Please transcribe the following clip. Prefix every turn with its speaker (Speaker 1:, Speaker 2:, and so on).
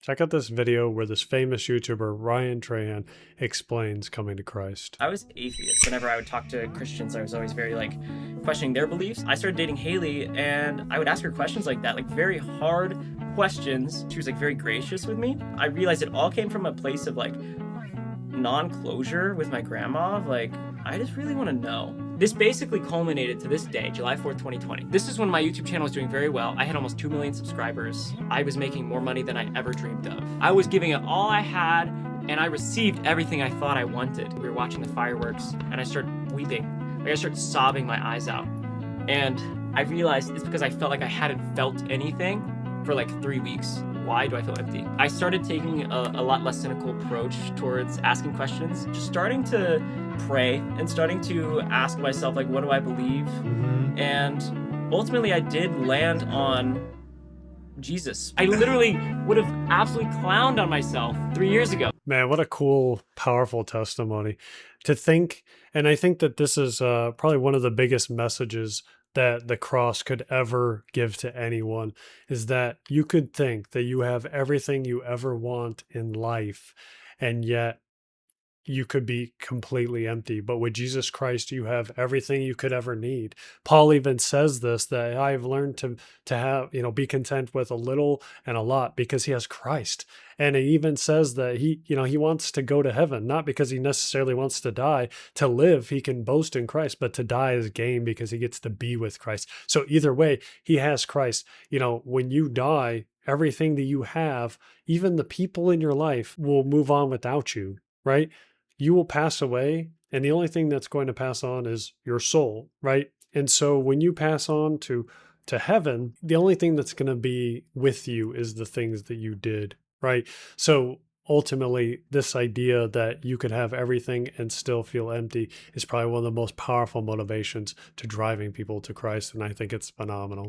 Speaker 1: Check out this video where this famous YouTuber, Ryan Trahan, explains coming to Christ.
Speaker 2: I was atheist. Whenever I would talk to Christians, I was always very questioning their beliefs. I started dating Haley and I would ask her questions like that, like very hard questions. She was like very gracious with me. I realized it all came from a place of like non-closure with my grandma. Like, I just really want to know. This basically culminated to this day, July 4th, 2020. This is when my YouTube channel was doing very well. I had almost 2 million subscribers. I was making more money than I ever dreamed of. I was giving it all I had, and I received everything I thought I wanted. We were watching the fireworks, and I started weeping. Like, I started sobbing my eyes out. And I realized it's because I felt like I hadn't felt anything for like 3 weeks. Why do I feel empty? I started taking a lot less cynical approach towards asking questions, just starting to pray and starting to ask myself, like, what do I believe? And ultimately, I did land on Jesus. I literally would have absolutely clowned on myself 3 years ago.
Speaker 1: Man, what a cool, powerful testimony to think. And I think that this is probably one of the biggest messages that the cross could ever give to anyone, is that you could think that you have everything you ever want in life, and yet you could be completely empty. But with Jesus Christ, you have everything you could ever need. Paul even says this, that I've learned to have, be content with a little and a lot because he has Christ. And he even says that he wants to go to heaven, not because he necessarily wants to die. To live, he can boast in Christ, but to die is gain because he gets to be with Christ. So either way, he has Christ. When you die, everything that you have, even the people in your life, will move on without you, right? You will pass away, and the only thing that's going to pass on is your soul, right? And so when you pass on to heaven, the only thing that's going to be with you is the things that you did, right? So ultimately, this idea that you could have everything and still feel empty is probably one of the most powerful motivations to driving people to Christ, and I think it's phenomenal.